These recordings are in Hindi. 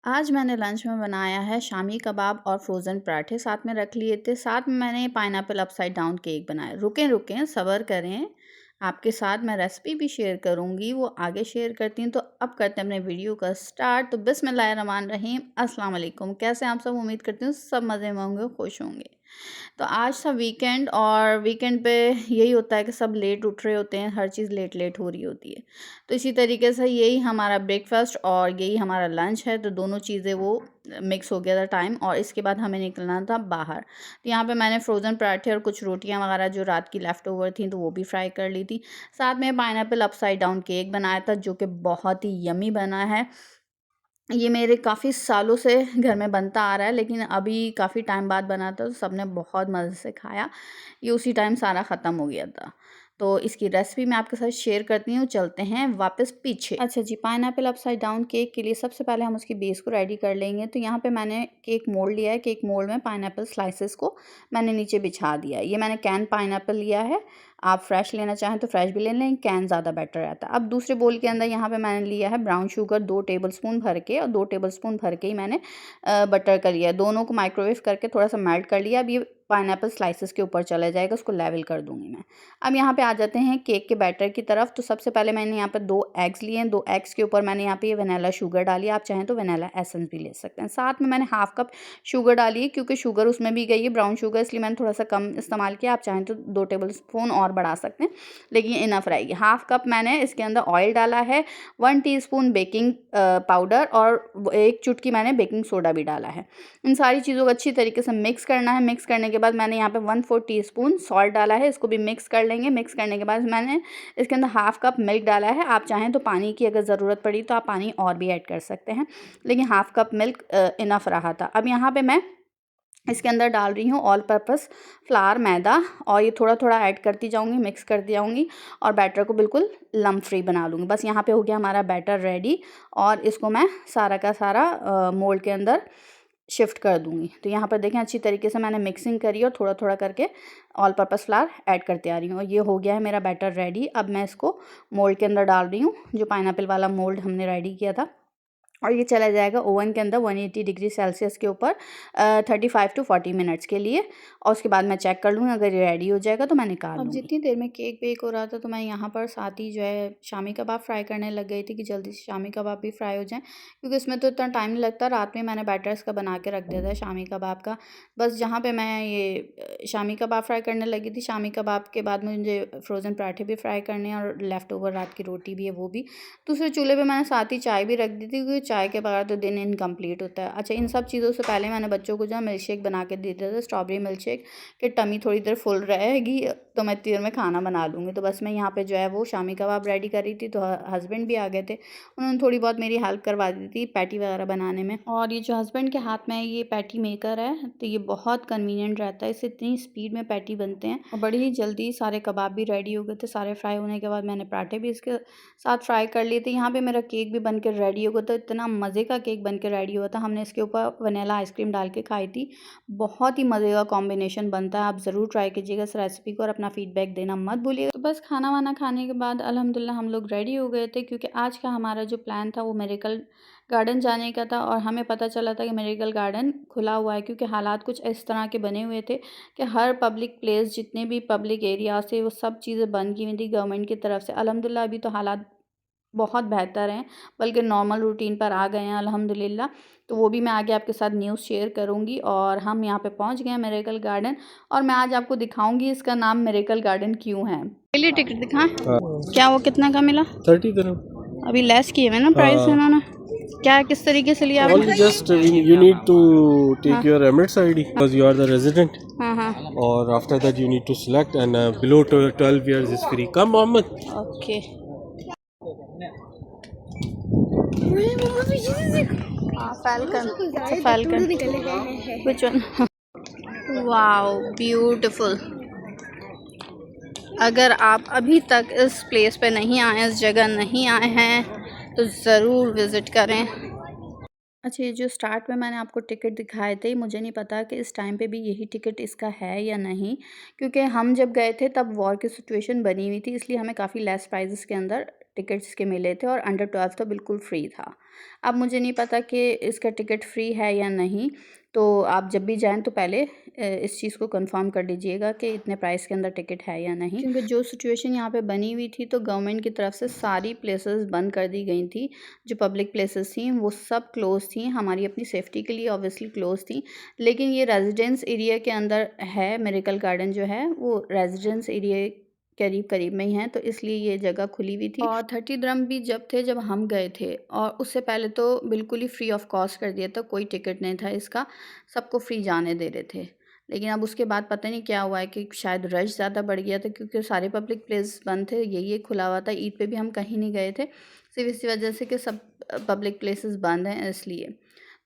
आज मैंने लंच में बनाया है शामी कबाब और फ्रोज़न पराठे साथ में रख लिए थे। साथ में मैंने पाइनएप्पल अपसाइड डाउन केक बनाया। रुकें सब्र करें, आपके साथ मैं रेसिपी भी शेयर करूँगी, वो आगे शेयर करती हूँ। तो अब करते हैं अपने वीडियो का स्टार्ट। तो बिस्मिल्लाहिर्रहमानिर्रहीम, अस्सलाम वालेकुम। कैसे हैं आप सब? उम्मीद करती हूँ सब मज़े में होंगे, खुश होंगे। तो आज था वीकेंड और वीकेंड पे यही होता है कि सब लेट उठ रहे होते हैं, हर चीज़ लेट लेट हो रही होती है। तो इसी तरीके से यही हमारा ब्रेकफास्ट और यही हमारा लंच है, तो दोनों चीज़ें वो मिक्स हो गया था टाइम। और इसके बाद हमें निकलना था बाहर। तो यहाँ पे मैंने फ्रोज़न पराठे और कुछ रोटियां वगैरह जो रात की लेफ़्ट ओवर थी तो वो भी फ्राई कर ली थी। साथ में पाइनएप्पल अपसाइड डाउन केक बनाया था जो कि बहुत ही यम्मी बना है। ये मेरे काफ़ी सालों से घर में बनता आ रहा है, लेकिन अभी काफ़ी टाइम बाद बना था तो सबने बहुत मज़े से खाया। ये उसी टाइम सारा ख़त्म हो गया था। तो इसकी रेसिपी मैं आपके साथ शेयर करती हूँ। चलते हैं वापस पीछे। अच्छा जी, पाइनएप्पल अपसाइड डाउन केक के लिए सबसे पहले हम उसकी बेस को रेडी कर लेंगे। तो यहाँ पे मैंने केक मोल्ड लिया है। केक मोल्ड में पाइनएप्पल स्लाइसेस को मैंने नीचे बिछा दिया है। ये मैंने कैन पाइनएप्पल लिया है। आप फ्रेश लेना चाहें तो फ्रेश भी ले लें, कैन ज़्यादा बेटर रहता है। अब दूसरे बोल के अंदर यहाँ पे मैंने लिया है ब्राउन शुगर 2 टेबलस्पून भर के, और 2 टेबलस्पून भर के ही मैंने बटर कर लिया है। दोनों को माइक्रोवेव करके थोड़ा सा मेल्ट कर लिया। अब ये पाइनएप्पल स्लाइसेस के ऊपर चला जाएगा, उसको लेवल कर दूंगी मैं। अब यहाँ पे आ जाते हैं केक के बैटर की तरफ। तो सबसे पहले मैंने यहाँ पे 2 एग्स लिए हैं। 2 एग्स के ऊपर मैंने यहाँ पे ये वनीला शुगर डाली है। आप चाहें तो वनीला एसेंस भी ले सकते हैं। साथ में मैंने हाफ कप शुगर डाली है, क्योंकि शुगर उसमें भी गई है ब्राउन शुगर, इसलिए मैंने थोड़ा सा कम इस्तेमाल किया। आप चाहें तो 2 टेबल स्पून और बढ़ा सकते हैं, लेकिन इनफ रहेगी। हाफ कप मैंने इसके अंदर ऑयल डाला है, 1 टीस्पून बेकिंग पाउडर और 1 चुटकी मैंने बेकिंग सोडा भी डाला है। इन सारी चीज़ों को अच्छी तरीके से मिक्स करना है। मिक्स करने के बाद मैंने यहाँ पे 1/4 टीस्पून सॉल्ट डाला है, इसको भी मिक्स कर लेंगे। मिक्स करने के बाद मैंने इसके अंदर हाफ कप मिल्क डाला है। आप चाहें तो पानी की अगर ज़रूरत पड़ी तो आप पानी और भी ऐड कर सकते हैं, लेकिन हाफ कप मिल्क इनफ रहा था। अब यहाँ पे मैं इसके अंदर डाल रही हूँ ऑल पर्पस फ्लावर मैदा, और ये थोड़ा थोड़ा ऐड करती जाऊँगी, मिक्स करती जाऊँगी और बैटर को बिल्कुल लम्प फ्री बना लूँगी। बस यहाँ पे हो गया हमारा बैटर रेडी, और इसको मैं सारा का सारा मोल्ड के अंदर शिफ्ट कर दूँगी। तो यहाँ पर देखें अच्छी तरीके से मैंने मिक्सिंग करी और थोड़ा थोड़ा करके ऑल पर्पस फ्लावर ऐड करते आ रही हूँ, और ये हो गया है मेरा बैटर रेडी। अब मैं इसको मोल्ड के अंदर डाल रही हूँ, जो पाइनएप्पल वाला मोल्ड हमने रेडी किया था, और ये चला जाएगा ओवन के अंदर 180 डिग्री सेल्सियस के ऊपर 35 टू 40 मिनट्स के लिए। और उसके बाद मैं चेक कर लूँगी, अगर ये रेडी हो जाएगा तो मैं निकाल लूँगी। अब जितनी देर में केक बेक हो रहा था तो मैं यहाँ पर साथ ही जो है शामी कबाब फ्राई करने लग गई थी कि जल्दी से शामी कबाब भी फ्राई हो जाएँ, क्योंकि इसमें तो इतना टाइम नहीं लगता। रात में मैंने बैटर्स का बना के रख दिया था शामी कबाब का। बस जहाँ पर मैं ये शामी कबाब फ्राई करने लगी थी, शामी कबाब के बाद मुझे फ्रोज़न पराठे भी फ्राई करने हैं, और लेफ़्ट ओवर रात की रोटी भी है वो भी। दूसरे चूल्हे पर मैंने साथ ही चाय भी रख दी थी, क्योंकि चाय के बगैर तो दिन इनकम्प्लीट होता है। अच्छा, इन सब चीज़ों से पहले मैंने बच्चों को जो मिल्क शेक बना के दे दिया था, स्ट्रॉबेरी मिल्क शेक, कि टमी थोड़ी देर फुल रहेगी तो मैं इतनी देर में खाना बना लूँगी। तो बस मैं यहाँ पे जो है वो शामी कबाब रेडी कर रही थी, तो हस्बैंड भी आ गए थे, उन्होंने थोड़ी बहुत मेरी हेल्प करवा दी थी पैटी वगैरह बनाने में। और ये जो हस्बैंड के हाथ में ये पैटी मेकर है, तो ये बहुत कन्वीनियंट रहता है, इससे इतनी स्पीड में पैटी बनते हैं और बड़ी ही जल्दी सारे कबाब भी रेडी हो गए थे। सारे फ्राई होने के बाद मैंने पराठे भी इसके साथ फ्राई कर लिए थे। यहाँ पे मेरा केक भी बन के रेडी हो गया था, इतना मज़े का केक बन के रेडी हुआ था। हमने इसके ऊपर वनीला आइसक्रीम डाल के खाई थी। बहुत ही मज़े का कॉम्बिनेशन बनता है, आप ज़रूर ट्राई कीजिएगा इस रेसिपी को और अपना फीडबैक देना मत भूलिएगा। तो बस खाना वाना खाने के बाद अल्हम्दुलिल्लाह हम लोग रेडी हो गए थे, क्योंकि आज का हमारा जो प्लान था वो मिरेकल गार्डन जाने का था। और हमें पता चला था कि मिरेकल गार्डन खुला हुआ है, क्योंकि हालात कुछ इस तरह के बने हुए थे कि हर पब्लिक प्लेस, जितने भी पब्लिक एरिया थे, वो सब चीज़ें बंद की हुई थी गवर्नमेंट की तरफ से। अल्हम्दुलिल्लाह अभी तो हालात बहुत बेहतर हैं, बल्कि नॉर्मल रूटीन पर आ गए हैं अल्हम्दुलिल्लाह। तो वो भी मैं आगे आपके साथ न्यूज़ शेयर करूँगी। और हम यहाँ पे पहुँच गए हैं मिरेकल गार्डन, और मैं आज आपको दिखाऊंगी इसका नाम मिरेकल गार्डन क्यों है। पहले टिकट दिखाएं। क्या वो कितना का मिला? 30 dirham. अभी लेस किए हुए ना प्राइस इन्होंने। क्या किस तरीके से लिया Only आपने? just you need to take your Emirates ID because you are the resident, हाँ हाँ, or after that you need to select, and below 12 years is free. Come, Mohammed. Okay. Falcon, falcon, which one? Wow beautiful. अगर आप अभी तक इस प्लेस पे नहीं आए, इस जगह नहीं आए हैं, तो ज़रूर विज़िट करें। अच्छा, ये जो स्टार्ट में मैंने आपको टिकट दिखाए थे, मुझे नहीं पता कि इस टाइम पे भी यही टिकट इसका है या नहीं, क्योंकि हम जब गए थे तब वॉर की सिचुएशन बनी हुई थी, इसलिए हमें काफ़ी लेस प्राइजेस के अंदर टिकट्स के मिले थे और अंडर 12 तो बिल्कुल फ्री था। अब मुझे नहीं पता कि इसका टिकट फ्री है या नहीं, तो आप जब भी जाएँ तो पहले इस चीज़ को कंफर्म कर लीजिएगा कि इतने प्राइस के अंदर टिकट है या नहीं, क्योंकि जो सिचुएशन यहाँ पे बनी हुई थी तो गवर्नमेंट की तरफ से सारी प्लेसेस बंद कर दी गई थी। जो पब्लिक प्लेसेस थी वो सब क्लोज़ थी, हमारी अपनी सेफ्टी के लिए ऑब्वियसली क्लोज़ थी। लेकिन ये रेजिडेंस एरिया के अंदर है, मिरेकल गार्डन जो है वो रेजिडेंस एरिया करीब में ही है, तो इसलिए ये जगह खुली हुई थी। और 30 दिरहम भी जब थे जब हम गए थे, और उससे पहले तो बिल्कुल ही फ्री ऑफ कॉस्ट कर दिया था, कोई टिकट नहीं था इसका, सबको फ्री जाने दे रहे थे। लेकिन अब उसके बाद पता नहीं क्या हुआ है कि शायद रश ज़्यादा बढ़ गया था, क्योंकि सारे पब्लिक प्लेस बंद थे, ये खुला हुआ था। ईद पे भी हम कहीं नहीं गए थे, सिर्फ इसी वजह से कि सब पब्लिक प्लेसेस बंद हैं इसलिए।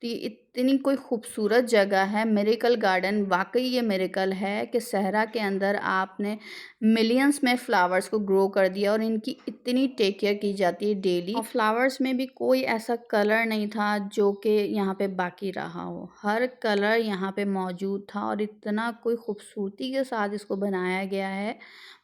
तो ये इतनी कोई खूबसूरत जगह है मिरेकल गार्डन, वाकई ये मिरेकल है कि सहरा के अंदर आपने मिलियंस में फ्लावर्स को ग्रो कर दिया और इनकी इतनी टेक केयर की जाती है डेली। और फ्लावर्स में भी कोई ऐसा कलर नहीं था जो कि यहाँ पे बाकी रहा हो, हर कलर यहाँ पे मौजूद था और इतना कोई खूबसूरती के साथ इसको बनाया गया है।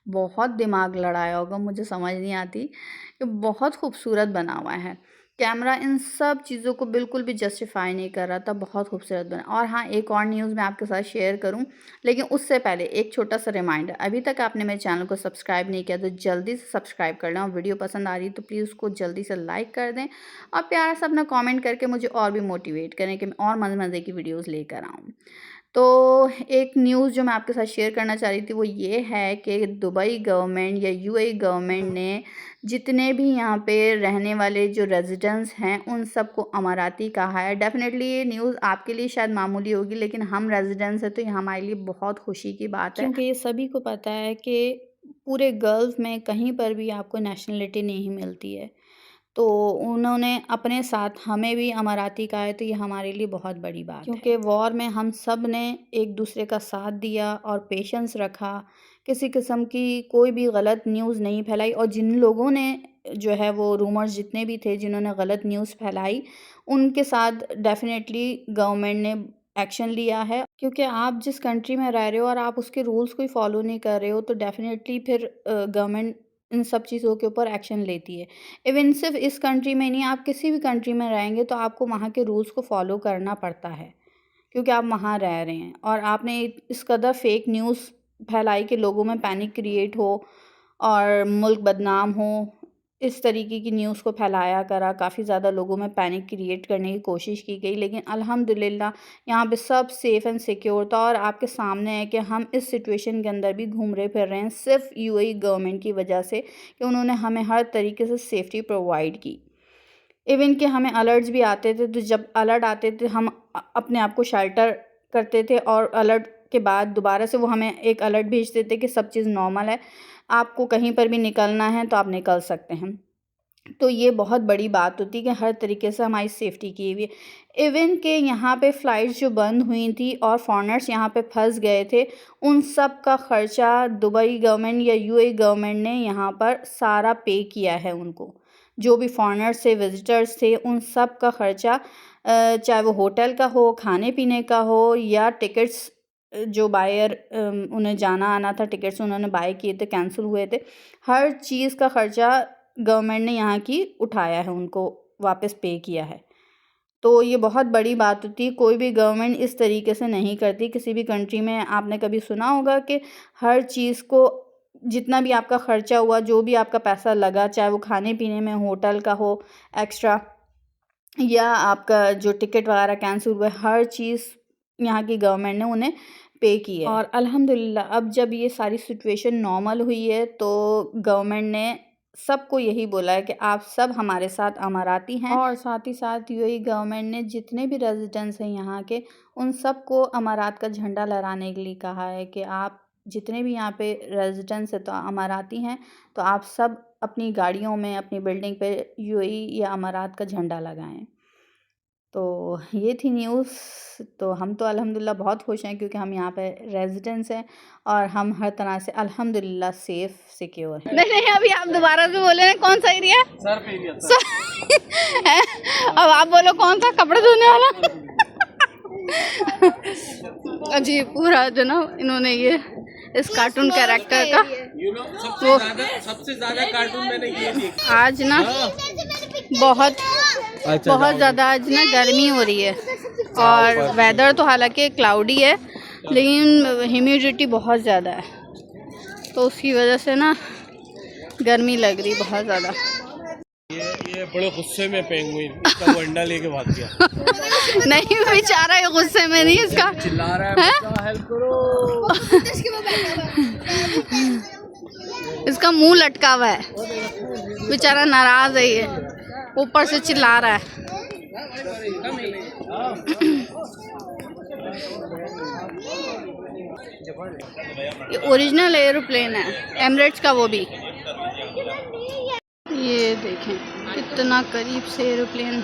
बहुत दिमाग लड़ाया होगा, मुझे समझ नहीं आती कि बहुत खूबसूरत बना हुआ है। कैमरा इन सब चीज़ों को बिल्कुल भी जस्टिफाई नहीं कर रहा था, बहुत खूबसूरत बना। और हाँ, एक और न्यूज़ मैं आपके साथ शेयर करूं, लेकिन उससे पहले एक छोटा सा रिमाइंडर, अभी तक आपने मेरे चैनल को सब्सक्राइब नहीं किया तो जल्दी से सब्सक्राइब कर लें, और वीडियो पसंद आ रही है तो प्लीज़ उसको जल्दी से लाइक कर दें, और प्यारा सा अपना कॉमेंट करके मुझे और भी मोटिवेट करें कि मैं और मज़े मज़े की वीडियोज़ लेकर आऊँ। तो एक न्यूज़ जो मैं आपके साथ शेयर करना चाह रही थी वो ये है कि दुबई गवर्नमेंट या यूएई गवर्नमेंट ने जितने भी यहाँ पे रहने वाले जो रेजिडेंट्स हैं उन सबको अमाराती कहा है। डेफिनेटली ये न्यूज़ आपके लिए शायद मामूली होगी, लेकिन हम रेजिडेंट्स हैं तो ये हमारे लिए बहुत खुशी की बात है, क्योंकि ये सभी को पता है कि पूरे गल्फ़ में कहीं पर भी आपको नेशनलिटी नहीं मिलती है। तो उन्होंने अपने साथ हमें भी अमाराती कहा है, तो ये हमारे लिए बहुत बड़ी बात है, क्योंकि वॉर में हम सब ने एक दूसरे का साथ दिया और पेशेंस रखा, किसी किस्म की कोई भी गलत न्यूज़ नहीं फैलाई। और जिन लोगों ने जो है वो रूमर्स जितने भी थे जिन्होंने गलत न्यूज़ फैलाई, उनके साथ डेफिनेटली गवर्नमेंट ने एक्शन लिया है, क्योंकि आप जिस कंट्री में रह रहे हो और आप उसके रूल्स को फॉलो नहीं कर रहे हो तो डेफिनेटली फिर गवर्नमेंट इन सब चीज़ों के ऊपर एक्शन लेती है। इवन सिर्फ इस कंट्री में नहीं, आप किसी भी कंट्री में रहेंगे तो आपको वहाँ के रूल्स को फॉलो करना पड़ता है, क्योंकि आप वहाँ रह रहे हैं। और आपने इस कदर फेक न्यूज़ फैलाई कि लोगों में पैनिक क्रिएट हो और मुल्क बदनाम हो, इस तरीके की न्यूज़ को फैलाया करा, काफ़ी ज़्यादा लोगों में पैनिक क्रिएट करने की कोशिश की गई। लेकिन अल्हम्दुलिल्लाह यहाँ पे सब सेफ़ एंड सिक्योर था, और आपके सामने है कि हम इस सिचुएशन के अंदर भी घूम रहे फिर रहे हैं सिर्फ यूएई गवर्नमेंट की वजह से, कि उन्होंने हमें हर तरीके से सेफ्टी प्रोवाइड की। इवन कि हमें अलर्ट्स भी आते थे, तो जब अलर्ट आते थे हम अपने आप को शेल्टर करते थे, और अलर्ट के बाद दोबारा से वो हमें एक अलर्ट भेजते थे कि सब चीज़ नॉर्मल है, आपको कहीं पर भी निकलना है तो आप निकल सकते हैं। तो ये बहुत बड़ी बात होती है कि हर तरीके से हमारी सेफ्टी की हुई है। इवन के यहाँ पे फ़्लाइट्स जो बंद हुई थी और फॉरेनर्स यहाँ पे फंस गए थे, उन सब का ख़र्चा दुबई गवर्नमेंट या यूएई गवर्नमेंट ने यहाँ पर सारा पे किया है उनको। जो भी फॉरेनर्स थे, विज़िटर्स थे, उन सब का ख़र्चा, चाहे वो होटल का हो, खाने पीने का हो, या टिकट्स जो बायर उन्हें जाना आना था, टिकट्स उन्होंने बाय किए थे, कैंसिल हुए थे, हर चीज़ का ख़र्चा गवर्नमेंट ने यहाँ की उठाया है, उनको वापस पे किया है। तो ये बहुत बड़ी बात होती है, कोई भी गवर्नमेंट इस तरीके से नहीं करती। किसी भी कंट्री में आपने कभी सुना होगा कि हर चीज़ को, जितना भी आपका ख़र्चा हुआ, जो भी आपका पैसा लगा, चाहे वो खाने पीने में, होटल का हो एक्स्ट्रा, या आपका जो टिकट वगैरह कैंसिल हुआ, हर चीज़ यहाँ की गवर्नमेंट ने उन्हें पे की है। और अल्हम्दुलिल्लाह अब जब ये सारी सिचुएशन नॉर्मल हुई है तो गवर्नमेंट ने सबको यही बोला है कि आप सब हमारे साथ अमाराती हैं, और साथ ही साथ यूएई गवर्नमेंट ने जितने भी रेजिडेंट्स हैं यहाँ के, उन सबको अमारात का झंडा लहराने के लिए कहा है कि आप जितने भी यहाँ पे रेजिडेंट्स हैं तो अमाराती हैं, तो आप सब अपनी गाड़ियों में, अपनी बिल्डिंग पे यूएई या अमारात का झंडा लगाएं। तो ये थी न्यूज़। तो हम तो अल्हम्दुलिल्लाह बहुत खुश हैं, क्योंकि हम यहाँ पे रेजिडेंट्स हैं और हम हर तरह से अल्हम्दुलिल्लाह सेफ़ सिक्योर हैं। नहीं, अभी आप दोबारा से बोले ना, कौन सा एरिया? Surf area. अब आप बोलो कौन सा, कपड़े धोने वाला? जी, पूरा जो ना इन्होंने ये इस कार्टून कैरेक्टर का। सबसे ज्यादा कार्टून मैंने ये देखा। आज ना बहुत ज़्यादा आज ना गर्मी हो रही है और वेदर तो हालांकि क्लाउडी है, लेकिन ह्यूमिडिटी बहुत ज़्यादा है, तो उसकी वजह से ना गर्मी लग रही बहुत ज़्यादा। ये बड़े गुस्से में पेंगुइन इसका अंडा लेके भाग गया। नहीं बेचारा ये गुस्से में नहीं, इसका चिल्ला रहा है हेल्प करो। इसका मुंह लटका हुआ है, बेचारा नाराज है, ये ऊपर से चिल्ला रहा है। ये ओरिजिनल एरोप्लेन है एमिरेट्स का, वो भी। ये देखें कितना करीब से एरोप्लेन।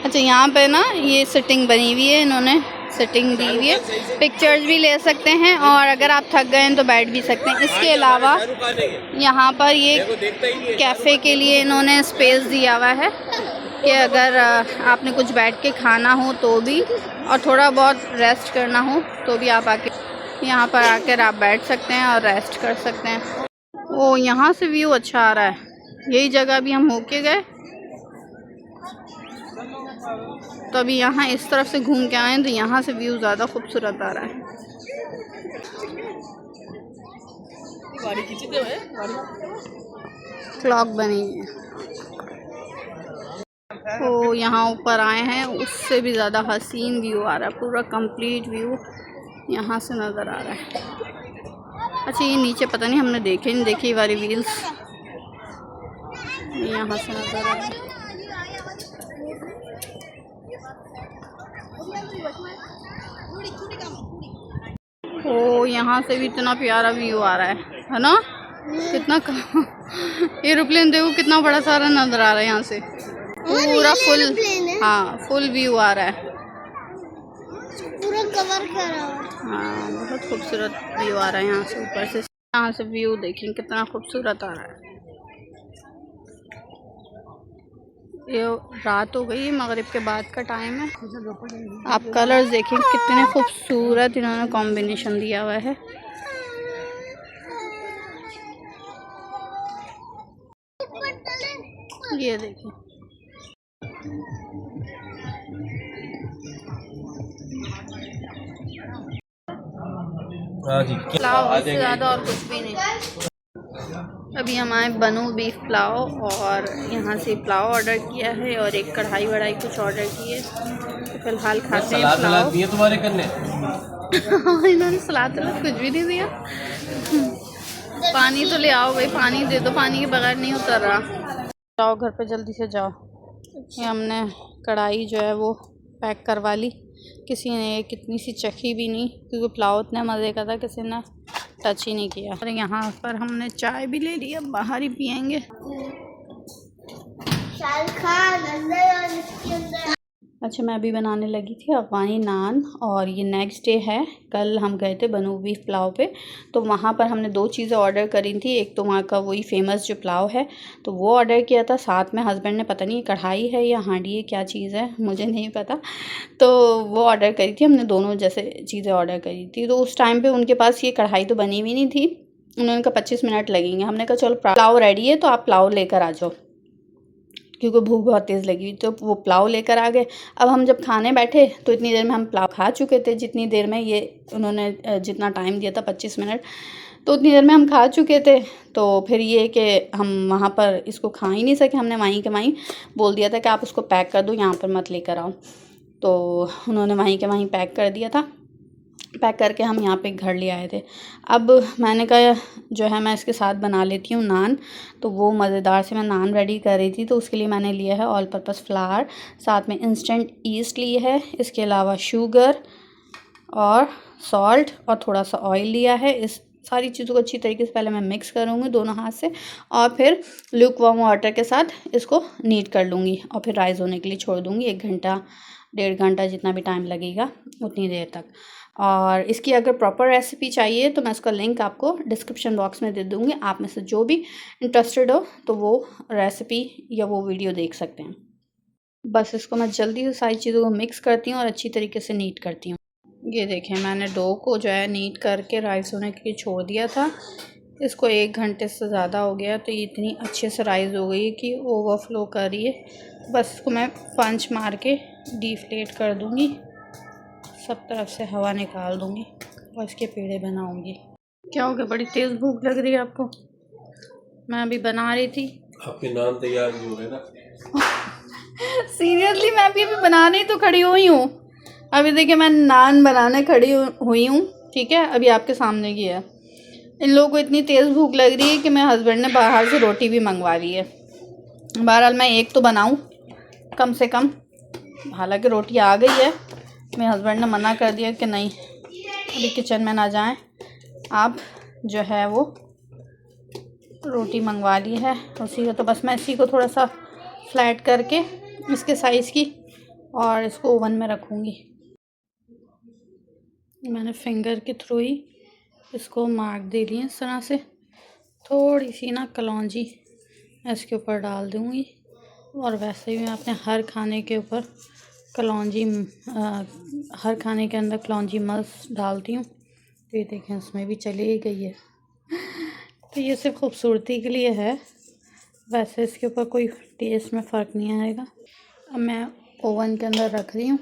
अच्छा, यहाँ पे ना ये सेटिंग बनी हुई है, इन्होंने सेटिंग दी हुई है, पिक्चर्स भी ले सकते हैं और अगर आप थक गए हैं तो बैठ भी सकते हैं। इसके अलावा यहाँ पर ये कैफ़े के लिए इन्होंने स्पेस दिया हुआ है कि अगर आपने कुछ बैठ के खाना हो तो भी, और थोड़ा बहुत रेस्ट करना हो तो भी आप आके यहाँ पर आकर आप बैठ सकते हैं और रेस्ट कर सकते हैं। वो यहाँ से व्यू अच्छा आ रहा है, यही जगह भी हम होके गए, तो अभी यहाँ इस तरफ से घूम के आए तो यहाँ से व्यू ज़्यादा खूबसूरत आ रहा है। क्लॉक बनी है, तो यहाँ ऊपर आए हैं, उससे भी ज़्यादा हसीन व्यू आ रहा है, पूरा कंप्लीट व्यू यहाँ से नज़र आ रहा है। अच्छा, ये नीचे पता नहीं हमने देखे नहीं, देखी वाली व्हील्स यहाँ से नज़र आ रहा है। ओ यहाँ से भी इतना प्यारा व्यू आ रहा है ना, कितना एरोप्लेन देखो कितना बड़ा सारा नज़र आ रहा है यहाँ से, पूरा फुल, हाँ फुल व्यू आ रहा है, पूरा कवर करा हुआ है। हाँ बहुत खूबसूरत व्यू आ रहा है यहाँ से, ऊपर से यहाँ से व्यू देखें कितना खूबसूरत आ रहा है। ये रात हो गई, मगरिब के बाद का टाइम है। आप कलर्स देखें कितने खूबसूरत इन्होंने कॉम्बिनेशन दिया हुआ है। ये देखें, पुलाव से ज़्यादा और कुछ भी नहीं। अभी हम आए बनू बीफ पुलाव, और यहाँ से पुलाव ऑर्डर किया है और एक कढ़ाई वढ़ाई कुछ ऑर्डर की है, तो फिलहाल खाते हैं पुलाव। तुम्हारे करने इन्होंने सलाद कुछ भी नहीं दिया। पानी तो ले आओ भाई, पानी दे दो, पानी के बगैर नहीं उतर रहा। जाओ घर पे जल्दी से जाओ। ये हमने कढ़ाई जो है वो पैक करवा ली, किसी ने कितनी सी चखी भी नहीं, क्योंकि पुलाव इतने मज़े का था किसी ने टच ही नहीं किया। और यहाँ पर हमने चाय भी ले ली, अब बाहर ही पियेंगे। अच्छा, मैं अभी बनाने लगी थी अफगानी नान, और ये नेक्स्ट डे है। कल हम गए थे बनू बीफ पुलाव पे, तो वहाँ पर हमने 2 चीज़ें ऑर्डर करी थी। एक तो वहाँ का वही फेमस जो पुलाव है, तो वो ऑर्डर किया था, साथ में हस्बैंड ने पता नहीं कढ़ाई है या हांडी है, क्या चीज़ है मुझे नहीं पता, तो वो ऑर्डर करी थी हमने, दोनों जैसे चीज़ें ऑर्डर करी थी। तो उस टाइम पर उनके पास ये कढ़ाई तो बनी हुई नहीं थी, उन्होंने कहा 25 मिनट लगेंगे। हमने कहा चलो पुलाव रेडी है तो आप पुलाव लेकर आ जाओ, क्योंकि भूख बहुत तेज़ लगी हुई, तो वो पुलाव लेकर आ गए। अब हम जब खाने बैठे तो इतनी देर में हम पुलाव खा चुके थे, जितनी देर में ये उन्होंने जितना टाइम दिया था 25 मिनट, तो उतनी देर में हम खा चुके थे। तो फिर ये कि हम वहाँ पर इसको खा ही नहीं सके, हमने वहीं के वहीं बोल दिया था कि आप उसको पैक कर दो, यहाँ पर मत लेकर आओ। तो उन्होंने वहीं के वहीं पैक कर दिया था, पैक करके हम यहाँ पे घर ले आए थे। अब मैंने कहा जो है मैं इसके साथ बना लेती हूँ नान, तो वो मज़ेदार से मैं नान रेडी कर रही थी। तो उसके लिए मैंने लिया है ऑल पर्पस फ्लावर, साथ में इंस्टेंट ईस्ट ली है, इसके अलावा शुगर और सॉल्ट और थोड़ा सा ऑयल लिया है। इस सारी चीज़ों को अच्छी तरीके से पहले मैं मिक्स करूँगी दोनों हाथ से, और फिर ल्यूक वार्म वाटर के साथ इसको नीट कर लूँगी, और फिर राइज़ होने के लिए छोड़ दूँगी 1 घंटा 1.5 घंटा, जितना भी टाइम लगेगा उतनी देर तक। और इसकी अगर प्रॉपर रेसिपी चाहिए तो मैं उसका लिंक आपको डिस्क्रिप्शन बॉक्स में दे दूँगी। आप में से जो भी इंटरेस्टेड हो तो वो रेसिपी या वो वीडियो देख सकते हैं। बस इसको मैं जल्दी से सारी चीज़ों को मिक्स करती हूँ और अच्छी तरीके से नीट करती हूँ। ये देखें, मैंने डो को जो है नीट करके राइस होने के लिए छोड़ दिया था। इसको 1 घंटे से ज़्यादा हो गया, तो ये इतनी अच्छे से राइस हो गई है कि ओवरफ्लो कर रही है। बस इसको मैं पंच मार के डिफ्लेट कर दूँगी, सब तरफ से हवा निकाल दूँगी और इसके पेड़े बनाऊँगी। क्या हो गया, बड़ी तेज़ भूख लग रही है आपको? मैं अभी बना रही थी। आपके नान तैयार नहीं हो रहे ना? सीरियसली मैं अभी बनाने तो खड़ी हुई हूँ। अभी देखिए मैं नान बनाने खड़ी हुई हूँ, ठीक है, अभी आपके सामने की है। इन लोगों को इतनी तेज़ भूख लग रही है कि मेरे हस्बैंड ने बाहर से रोटी भी मंगवा ली है। बहरहाल मैं एक तो बनाऊँ कम से कम, हालांकि रोटी आ गई है। मेरे हस्बैंड ने मना कर दिया कि नहीं अभी किचन में ना जाएं, आप जो है वो रोटी मंगवा ली है उसी का। तो बस मैं इसी को थोड़ा सा फ्लैट करके इसके साइज़ की और इसको ओवन में रखूँगी। मैंने फिंगर के थ्रू ही इसको मार्क दे लिए इस तरह से। थोड़ी सी ना कलौंजी इसके ऊपर डाल दूँगी, और वैसे भी मैं अपने हर खाने के ऊपर कलौंजी हर खाने के अंदर कलौंजी मस्त डालती हूँ। तो ये देखें उसमें भी चली ही गई है। तो ये सिर्फ खूबसूरती के लिए है, वैसे इसके ऊपर कोई टेस्ट में फ़र्क नहीं आएगा। अब मैं ओवन के अंदर रख रही हूँ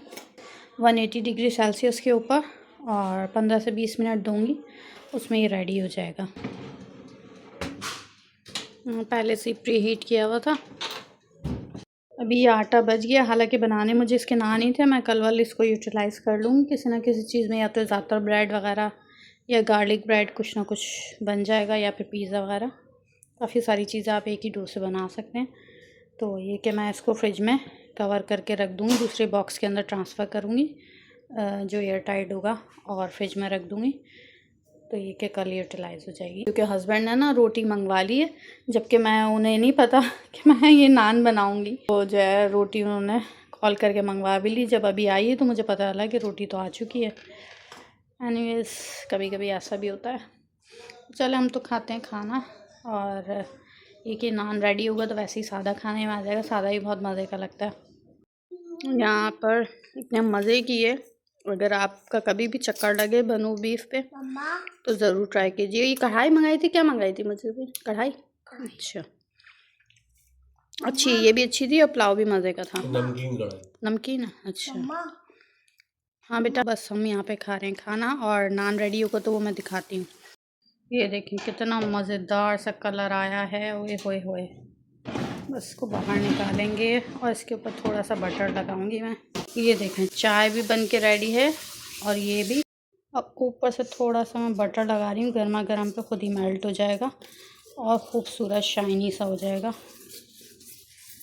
180 डिग्री सेल्सियस के ऊपर, और 15 से 20 मिनट दूँगी, उसमें ये रेडी हो जाएगा। पहले से प्री हीट किया हुआ था। अभी ये आटा बच गया, हालांकि बनाने मुझे इसके नान ही थे। मैं कल वाले इसको यूटिलाइज़ कर लूँगी किसी ना किसी चीज़ में, या तो ज़्यादातर ब्रेड वगैरह या गार्लिक ब्रेड कुछ ना कुछ बन जाएगा, या फिर पिज़्ज़ा वगैरह। काफ़ी सारी चीज़ें आप एक ही डो से बना सकते हैं। तो ये कि मैं इसको फ्रिज में कवर करके रख दूँगी, दूसरे बॉक्स के अंदर ट्रांसफ़र करूँगी जो एयर टाइट होगा, और फ्रिज में रख दूँगी। तो ये कि कल यूटिलाइज़ हो जाएगी, क्योंकि हस्बैंड ने ना रोटी मंगवा ली है, जबकि मैं उन्हें नहीं पता कि मैं ये नान बनाऊँगी। तो जो है रोटी उन्होंने कॉल करके मंगवा भी ली। जब अभी आई है तो मुझे पता चला कि रोटी तो आ चुकी है। एनीवेज़ कभी कभी ऐसा भी होता है। चलो हम तो खाते हैं खाना, और ये कि नान रेडी होगा तो वैसे ही सादा खाने में आ जाएगा। सादा ही बहुत मज़े का लगता है। यहाँ पर इतने मज़े की है, अगर आपका कभी भी चक्कर लगे बनू बीफ पे तो ज़रूर ट्राई कीजिए। ये कढ़ाई मंगाई थी, क्या मंगाई थी मुझे भी? कढ़ाई, अच्छा अच्छी, ये भी अच्छी थी, और पुलाव भी मज़े का था। नमकीन कढ़ाई, नमकीन, अच्छा हाँ बेटा। बस हम यहाँ पे खा रहे हैं खाना, और नान रेडी होगा तो वो मैं दिखाती हूँ। ये देखें कितना मज़ेदार सा कलर आया है, ओए होए होए। बस इसको बाहर निकालेंगे और इसके ऊपर थोड़ा सा बटर लगाऊंगी मैं। ये देखें चाय भी बन के रेडी है, और ये भी। अब ऊपर से थोड़ा सा मैं बटर लगा रही हूँ, गर्मा गर्म पे खुद ही मेल्ट हो जाएगा और ख़ूबसूरत शाइनी सा हो जाएगा।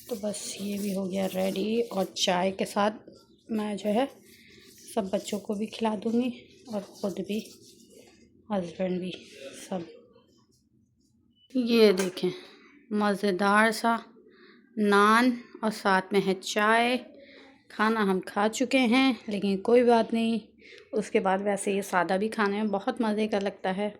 तो बस ये भी हो गया रेडी, और चाय के साथ मैं जो है सब बच्चों को भी खिला दूँगी, और ख़ुद भी, हस्बैंड भी, सब। ये देखें मज़ेदार सा नान, और साथ में है चाय। खाना हम खा चुके हैं, लेकिन कोई बात नहीं, उसके बाद वैसे ये सादा भी खाने में बहुत मज़े का लगता है।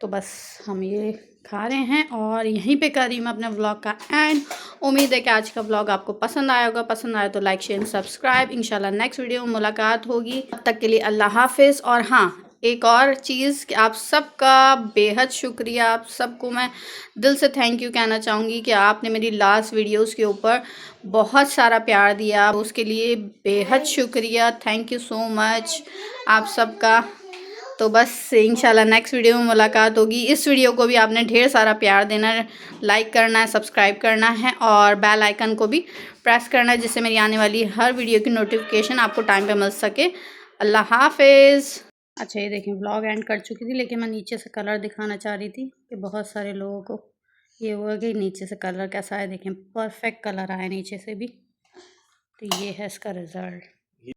तो बस हम ये खा रहे हैं, और यहीं पे कर रही हूँ मैं अपने व्लॉग का एंड। उम्मीद है कि आज का व्लॉग आपको पसंद आया होगा। पसंद आया तो लाइक शेयर सब्सक्राइब। इंशाल्लाह नेक्स्ट वीडियो में मुलाकात होगी, तब तक के लिए अल्लाह हाफिज़। और हाँ, एक और चीज़ कि आप सबका बेहद शुक्रिया, आप सबको मैं दिल से थैंक यू कहना चाहूँगी कि आपने मेरी लास्ट वीडियोस के ऊपर बहुत सारा प्यार दिया, उसके लिए बेहद शुक्रिया। थैंक यू सो मच आप सबका। तो बस इंशाल्लाह नेक्स्ट वीडियो में मुलाकात होगी। इस वीडियो को भी आपने ढेर सारा प्यार देना है, लाइक करना है, सब्सक्राइब करना है, और बेल आइकन को भी प्रेस करना है, जिससे मेरी आने वाली हर वीडियो की नोटिफिकेशन आपको टाइम पे मिल सके। अल्लाह हाफिज़। अच्छा ये देखें व्लॉग एंड कर चुकी थी, लेकिन मैं नीचे से कलर दिखाना चाह रही थी कि बहुत सारे लोगों को ये हुआ कि नीचे से कलर कैसा है। देखें परफेक्ट कलर आया नीचे से भी। तो ये है इसका रिज़ल्ट।